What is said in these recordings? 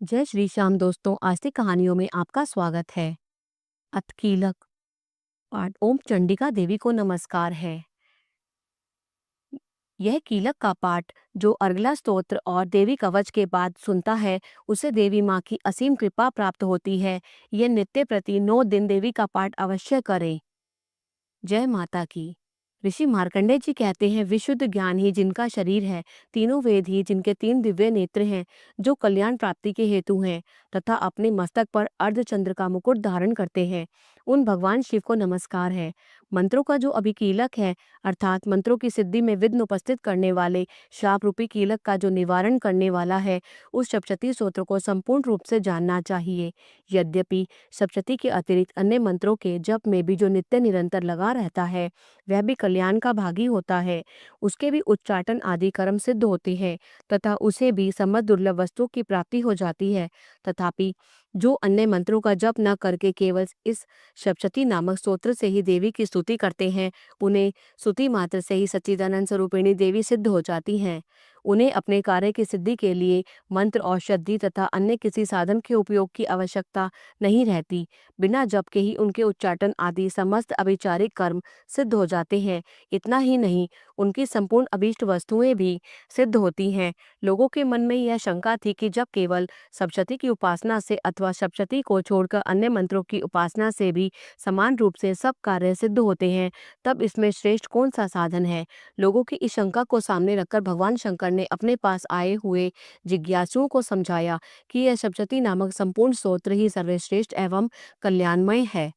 जय श्री श्याम दोस्तों, आज की कहानियों में आपका स्वागत है। अतकीलक पाठ। ओम चंडिका देवी को नमस्कार है। यह कीलक का पाठ जो अर्गला स्तोत्र और देवी कवच के बाद सुनता है, उसे देवी माँ की असीम कृपा प्राप्त होती है। यह नित्य प्रति 9 दिन देवी का पाठ अवश्य करें। जय माता की। ऋषि मार्कंडेय जी कहते हैं, विशुद्ध ज्ञान ही जिनका शरीर है, तीनों वेद ही जिनके 3 दिव्य नेत्र हैं, जो कल्याण प्राप्ति के हेतु हैं तथा अपने मस्तक पर अर्धचंद्र का मुकुट धारण करते हैं, उन भगवान शिव को नमस्कार है। मंत्रों का जो अभिकीलक है, अर्थात मंत्रों की सिद्धि में विघ्न उपस्थित करने वाले शाप रूपी कीलक का जो निवारण करने वाला है, उस सप्तशती स्तोत्र को संपूर्ण रूप से जानना चाहिए। यद्यपि सप्तशती के अतिरिक्त अन्य मंत्रों के जप में भी जो नित्य निरंतर लगा रहता है, वह भी कल्याण का भागी होता है। उसके भी उच्चाटन आदि कर्म सिद्ध होते हैं तथा उसे भी समस्त दुर्लभ वस्तु की प्राप्ति हो जाती है। तथापि जो अन्य मंत्रों का जप न करके केवल इस सप्तशती नामक स्तोत्र से ही देवी की स्तुति करते हैं, उन्हें स्तुति मात्र से ही सच्चिदानंद स्वरूपिणी देवी सिद्ध हो जाती हैं। उन्हें अपने कार्य की सिद्धि के लिए मंत्र, औषधि तथा अन्य किसी साधन के उपयोग की आवश्यकता नहीं रहती। बिना जप के ही उनके उच्चाटन आदि समस्त अभिचारिक कर्म सिद्ध हो जाते हैं। इतना ही नहीं, उनकी संपूर्ण अभीष्ट वस्तुएं भी सिद्ध होती हैं। लोगों के मन में यह शंका थी कि जब केवल सप्तशती की उपासना से अथवा सप्तशती को छोड़कर अन्य मंत्रों की उपासना से भी समान रूप से सब कार्य सिद्ध होते हैं, तब इसमें श्रेष्ठ कौन सा साधन है। लोगों की इस शंका को सामने रखकर भगवान शंकर ने अपने पास आए हुए जिज्ञासुओं को समझाया कि यह सप्तशती नामक संपूर्ण स्तोत्र ही सर्वश्रेष्ठ एवं कल्याणमय है।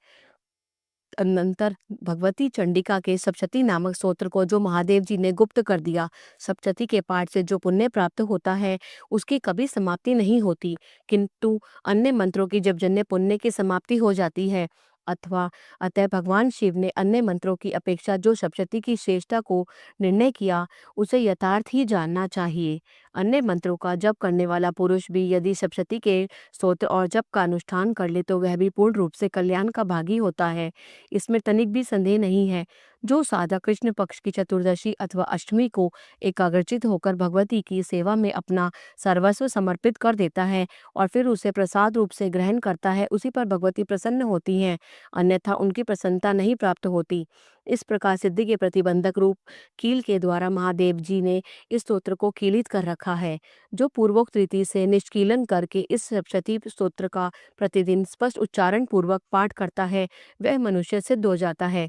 तदनंतर भगवती चंडिका के सप्तशती नामक स्तोत्र को जो महादेव जी ने गुप्त कर दिया। सप्तशती के पाठ से जो पुण्य प्राप्त होता है, उसकी कभी समाप्ति नहीं होती, किंतु अन्य मंत्रों की जपजन्य पुण्य की समाप्ति हो जाती है। अथवा अतः भगवान शिव ने अन्य मंत्रों की अपेक्षा जो सप्तशती की श्रेष्ठता को निर्णय किया, उसे यथार्थ ही जानना चाहिए। अन्य मंत्रों का जप करने वाला पुरुष भी यदि सप्तशती के स्तोत्र और जप का अनुष्ठान कर ले, तो वह भी पूर्ण रूप से कल्याण का भागी होता है। इसमें तनिक भी संदेह नहीं है। जो साधक कृष्ण पक्ष की चतुर्दशी अथवा अष्टमी को एकाग्रचित होकर भगवती की सेवा में अपना सर्वस्व समर्पित कर देता है और फिर उसे प्रसाद रूप से ग्रहण करता है, उसी पर भगवती प्रसन्न होती हैं, अन्यथा उनकी प्रसन्नता नहीं प्राप्त होती। इस प्रकार सिद्धि के प्रतिबंधक रूप कील के द्वारा महादेव जी ने इस स्तोत्र को कीलित कर रखा है। जो पूर्वोक्त रीति से निष्कीलन करके इस सप्तशती स्तोत्र का प्रतिदिन स्पष्ट उच्चारण पूर्वक पाठ करता है, वह मनुष्य सिद्ध हो जाता है।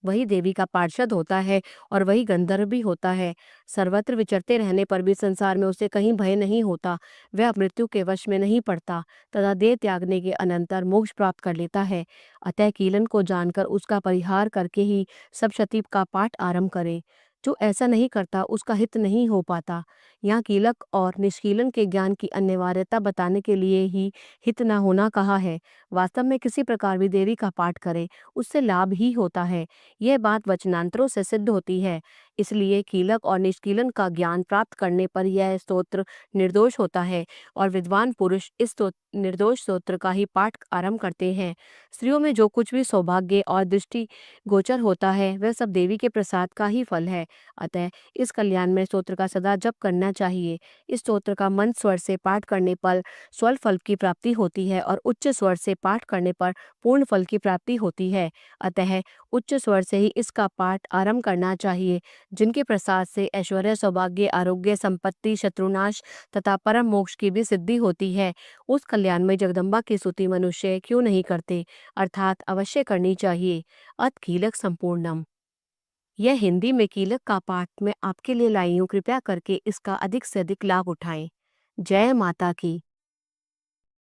वही देवी का पार्षद होता है और वही गंधर्व भी होता है। सर्वत्र विचरते रहने पर भी संसार में उसे कहीं भय नहीं होता। वह मृत्यु के वश में नहीं पड़ता तथा देह त्यागने के अनंतर मोक्ष प्राप्त कर लेता है। अतः कीलन को जानकर उसका परिहार करके ही सप्तशती का पाठ आरंभ करें। जो ऐसा नहीं करता, उसका हित नहीं हो पाता। यहाँ कीलक और निष्कीलन के ज्ञान की अनिवार्यता बताने के लिए ही हित न होना कहा है। वास्तव में किसी प्रकार भी देवी का पाठ करे, उससे लाभ ही होता है। यह बात वचनांतरों से सिद्ध होती है। इसलिए कीलक और निष्कीलन का ज्ञान प्राप्त करने पर यह स्तोत्र निर्दोष होता है और विद्वान पुरुष इस निर्दोष स्तोत्र का ही पाठ आरंभ करते हैं। स्त्रियों में जो कुछ भी सौभाग्य और दृष्टि गोचर होता है, वह सब देवी के प्रसाद का ही फल है। अतः इस कल्याणमय स्तोत्र का सदा जप करना चाहिए। इस स्तोत्र का मंद स्वर से पाठ करने पर स्वल्प फल की प्राप्ति होती है और उच्च स्वर से पाठ करने पर पूर्ण फल की प्राप्ति होती है। अतः उच्च स्वर से ही इसका पाठ आरंभ करना चाहिए। जिनके प्रसाद से ऐश्वर्य, सौभाग्य, आरोग्य, संपत्ति, शत्रुनाश तथा परम मोक्ष की भी सिद्धि होती है, उस कल्याणमय जगदम्बा की स्तुति मनुष्य क्यों नहीं करते, अर्थात अवश्य करनी चाहिए। अत कीलक संपूर्णम। यह हिंदी में कीलक का पाठ मैं आपके लिए लाई हूँ। कृपया करके इसका अधिक से अधिक लाभ उठाएं। जय माता की।